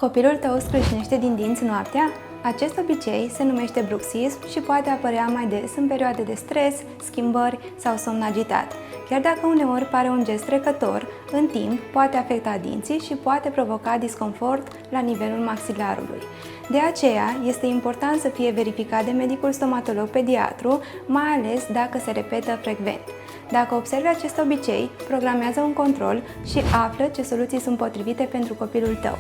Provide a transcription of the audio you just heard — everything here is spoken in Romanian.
Copilul tău scrâșnește din dinți noaptea? Acest obicei se numește bruxism și poate apărea mai des în perioade de stres, schimbări sau somn agitat. Chiar dacă uneori pare un gest trecător, în timp poate afecta dinții și poate provoca disconfort la nivelul maxilarului. De aceea, este important să fie verificat de medicul stomatolog-pediatru, mai ales dacă se repetă frecvent. Dacă observi acest obicei, programează un control și află ce soluții sunt potrivite pentru copilul tău.